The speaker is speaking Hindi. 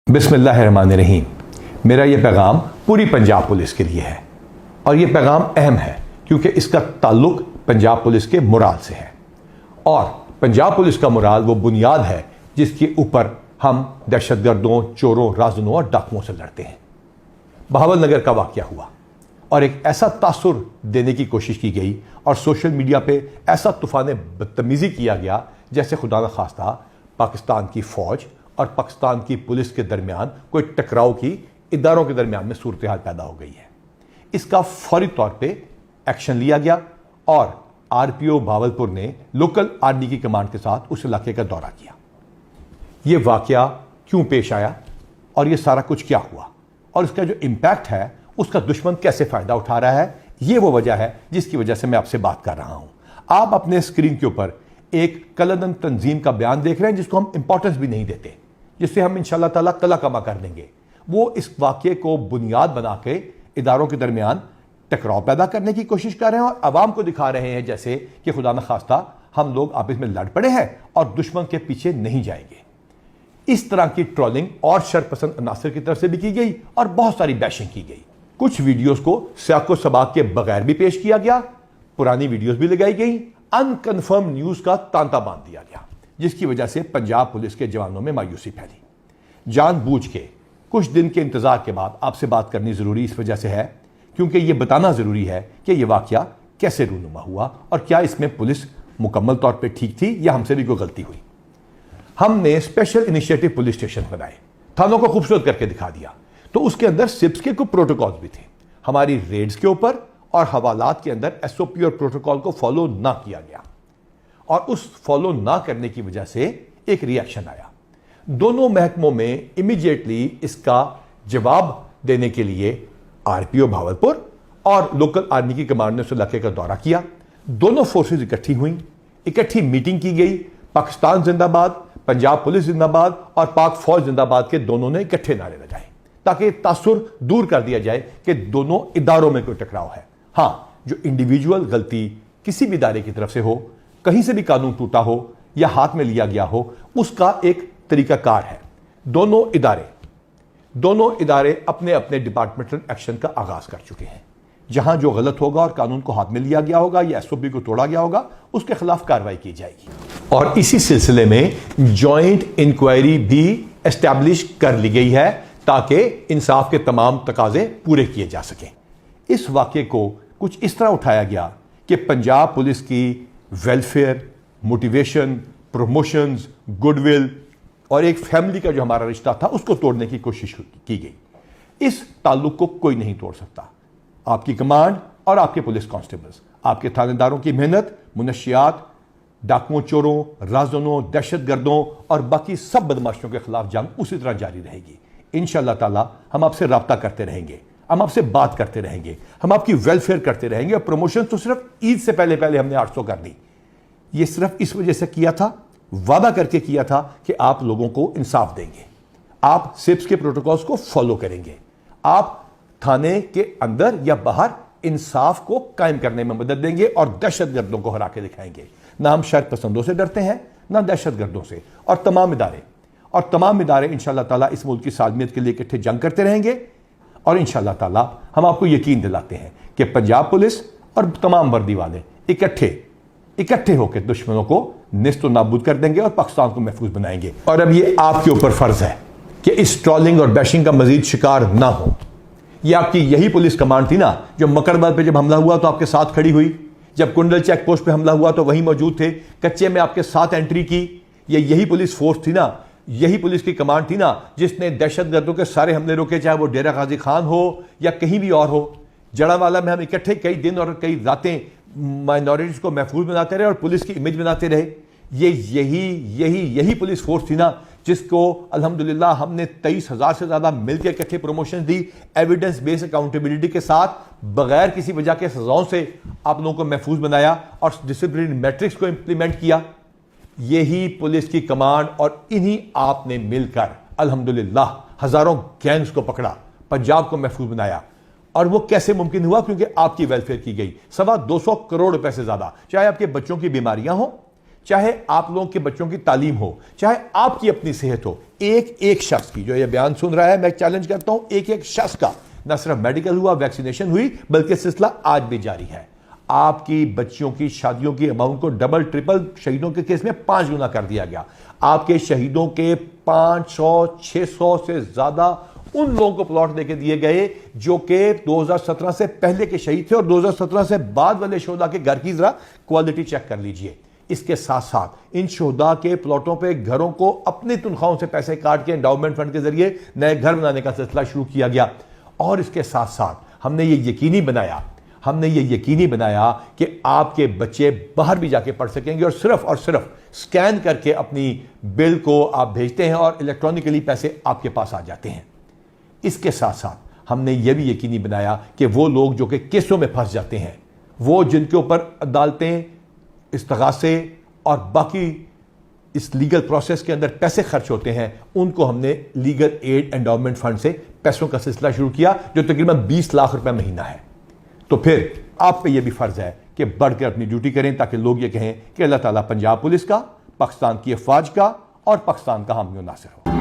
बिस्मिल्लाहिर्रहमानिर्रहीम। मेरा ये पैगाम पूरी पंजाब पुलिस के लिए है और ये पैगाम अहम है क्योंकि इसका ताल्लुक पंजाब पुलिस के मोराल से है और पंजाब पुलिस का मोराल वो बुनियाद है जिसके ऊपर हम दहशतगर्दों, चोरों, राज़नों और डाकुओं से लड़ते हैं। बहावल नगर का वाक़या हुआ और एक ऐसा तासुर देने की कोशिश की गई और सोशल मीडिया पे ऐसा तूफ़ान बदतमीज़ी किया गया जैसे खुदा न खास्ता पाकिस्तान की फ़ौज और पाकिस्तान की पुलिस के दरमियान कोई टकराव की इदारों के दरमियान में सूरत हाल पैदा हो गई है। इसका फौरी तौर पे एक्शन लिया गया और आरपीओ भावलपुर ने लोकल आर्मी की कमांड के साथ उस इलाके का दौरा किया। ये वाकया क्यों पेश आया और ये सारा कुछ क्या हुआ और इसका जो इम्पैक्ट है उसका दुश्मन कैसे फ़ायदा उठा रहा है, ये वो वजह है जिसकी वजह से मैं आपसे बात कर रहा हूँ। आप अपने स्क्रीन के ऊपर एक कलदन तंजीम का बयान देख रहे हैं जिसको हम इंपॉर्टेंस भी नहीं देते, जिससे हम इंशाल्लाह ताला कला कमा कर देंगे। वो इस वाक़े को बुनियाद बना के इदारों के दरमियान टकराव पैदा करने की कोशिश कर रहे हैं और आवाम को दिखा रहे हैं जैसे कि खुदा न खास्ता हम लोग आपस में लड़ पड़े हैं और दुश्मन के पीछे नहीं जाएंगे। इस तरह की ट्रोलिंग और शरपसंद अनासर की तरफ से भी की गई और बहुत सारी बैशिंग की गई। कुछ वीडियोस को सियाको सबाक के बगैर भी पेश किया गया, पुरानी वीडियोस भी लगाई गई, अनकन्फर्म न्यूज का तांता बांध दिया गया, जिसकी वजह से पंजाब पुलिस के जवानों में मायूसी फैली। जानबूझ के कुछ दिन के इंतजार के बाद आपसे बात करनी जरूरी इस वजह से है क्योंकि यह बताना जरूरी है कि यह वाकया कैसे रूनुमा हुआ और क्या इसमें पुलिस मुकम्मल तौर पर ठीक थी या हमसे भी कोई गलती हुई। हमने स्पेशल इनिशिएटिव पुलिस स्टेशन बनाए, थानों को खूबसूरत करके दिखा दिया, तो उसके अंदर सिप्स के कुछ प्रोटोकॉल्स भी थे। हमारी रेड्स के ऊपर और हवालात के अंदर एसओपी और प्रोटोकॉल को फॉलो ना किया गया और उस फॉलो ना करने की वजह से एक रिएक्शन आया। दोनों महकमों में इमीडिएटली इसका जवाब देने के लिए आरपीओ भावलपुर और लोकल आर्मी की कमांड ने उस इलाके का दौरा किया। दोनों फोर्सेज इकट्ठी हुई, इकट्ठी मीटिंग की गई। पाकिस्तान जिंदाबाद, पंजाब पुलिस जिंदाबाद और पाक फौज जिंदाबाद के दोनों ने इकट्ठे नारे लगाए ताकि तासुर दूर कर दिया जाए कि दोनों इदारों में कोई टकराव है। हाँ, जो इंडिविजुअल गलती किसी भी इदारे की तरफ से हो, कहीं से भी कानून टूटा हो या हाथ में लिया गया हो, उसका एक तरीकाकार है। दोनों इदारे अपने अपने डिपार्टमेंटल एक्शन का आगाज कर चुके हैं। जहां जो गलत होगा और कानून को हाथ में लिया गया होगा या एसओपी को तोड़ा गया होगा, उसके खिलाफ कार्रवाई की जाएगी और इसी सिलसिले में जॉइंट इंक्वायरी भी एस्टैब्लिश कर ली गई है ताकि इंसाफ के तमाम तकाजे पूरे किए जा सकें। इस वाक़े को कुछ इस तरह उठाया गया कि पंजाब पुलिस की वेलफेयर, मोटिवेशन, प्रमोशंस, गुडविल और एक फैमिली का जो हमारा रिश्ता था उसको तोड़ने की कोशिश की गई। इस ताल्लुक को कोई नहीं तोड़ सकता। आपकी कमांड और आपके पुलिस कांस्टेबल्स, आपके थानेदारों की मेहनत मुनशियात, डाकुओं, चोरों, राज़नों, दहशतगर्दों और बाकी सब बदमाशों के खिलाफ जंग उसी तरह जारी रहेगी। इंशाअल्लाह ताला हम आपसे रब्ता करते रहेंगे, हम आपसे बात करते रहेंगे, हम आपकी वेलफेयर करते रहेंगे। और प्रमोशन तो सिर्फ ईद से पहले पहले हमने 800 कर दी। ये सिर्फ इस वजह से किया था, वादा करके किया था कि आप लोगों को इंसाफ देंगे, आप सिप्स के प्रोटोकॉल्स को फॉलो करेंगे, आप थाने के अंदर या बाहर इंसाफ को कायम करने में मदद देंगे और दहशतगर्दों को हरा के दिखाएंगे। ना हम शर पसंदों से डरते हैं, ना दहशतगर्दों से। और तमाम इदारे इंशाअल्लाह ताला इस मुल्क की सालमियत के लिए इकट्ठे जंग करते रहेंगे और इंशाअल्लाह ताला हम आपको यकीन दिलाते हैं कि पंजाब पुलिस और तमाम वर्दी वाले इकट्ठे होकर दुश्मनों को निस्त नाबूद कर देंगे और पाकिस्तान को महफूज बनाएंगे। और अब ये आपके ऊपर फर्ज है कि इस ट्रोलिंग और बैशिंग का मजीद शिकार ना हो। ये आपकी यही पुलिस कमांड थी ना जो मकरबाद पे जब हमला हुआ तो आपके साथ खड़ी हुई, जब कुंडल चेक पोस्ट पे हमला हुआ तो वहीं मौजूद थे, कच्चे में आपके साथ एंट्री की। ये यही पुलिस फोर्स थी ना, यही पुलिस की कमांड थी ना जिसने दहशतगर्दों के सारे हमले रोके, चाहे वो डेरा गाजी खान हो या कहीं भी और हो। जड़ावाला में हम इकट्ठे कई दिन और कई रातें माइनॉरिटीज को महफूज बनाते रहे और पुलिस की इमेज बनाते रहे। ये यही पुलिस फोर्स थी ना जिसको अल्हम्दुलिल्लाह हमने 23,000 से ज्यादा मिलकर इकट्ठे प्रमोशन दी, एविडेंस बेस्ड अकाउंटेबिलिटी के साथ, बगैर किसी वजह के सजाओं से आप लोगों को महफूज बनाया और डिसिप्लिन मैट्रिक्स को इंप्लीमेंट किया। यही पुलिस की कमांड और इन्हीं आपने मिलकर अल्हम्दुलिल्लाह हजारों गैंग्स को पकड़ा, पंजाब को महफूज बनाया। और वो कैसे मुमकिन हुआ? क्योंकि आपकी वेलफेयर की गई। 225 करोड़ रुपए से ज्यादा, चाहे आपके बच्चों की बीमारियां हो, चाहे आप लोगों के बच्चों की तालीम हो, चाहे आपकी अपनी सेहत हो, एक एक शख्स की, जो ये बयान सुन रहा है, मैं चैलेंज करता हूं, एक एक शख्स का न सिर्फ मेडिकल हुआ, वैक्सीनेशन हुई, बल्कि सिलसिला आज भी जारी है। आपकी बच्चियों की शादियों की अमाउंट को डबल ट्रिपल शहीदों के केस में 5 गुना कर दिया गया। आपके शहीदों के 500-600 से ज्यादा उन लोगों को प्लॉट देके दिए गए जो कि 2017 से पहले के शहीद थे, और 2017 से बाद वाले शोधा के घर की जरा क्वालिटी चेक कर लीजिए। इसके साथ साथ इन शोधा के प्लॉटों पे घरों को अपनी तनख्वाहों से पैसे काट के एंडाउमेंट फंड के जरिए नए घर बनाने का सिलसिला शुरू किया गया। और इसके साथ साथ हमने ये यकीनी बनाया कि आपके बच्चे बाहर भी जाके पढ़ सकेंगे, और सिर्फ स्कैन करके अपनी बिल को आप भेजते हैं और इलेक्ट्रॉनिकली पैसे आपके पास आ जाते हैं। इसके साथ साथ हमने यह भी यकीनी बनाया कि वो लोग जो कि केसों में फंस जाते हैं, वो जिनके ऊपर अदालतें, इस्तगासे और बाकी इस लीगल प्रोसेस के अंदर पैसे खर्च होते हैं, उनको हमने लीगल एड एंडाउमेंट फंड से पैसों का सिलसिला शुरू किया, जो तकरीबन 20 लाख रुपए महीना है। तो फिर आप पे यह भी फर्ज है कि बढ़कर अपनी ड्यूटी करें, ताकि लोग ये कहें कि अल्लाह ताला पंजाब पुलिस का, पाकिस्तान की अफवाज का और पाकिस्तान का हामी और नासिर हो।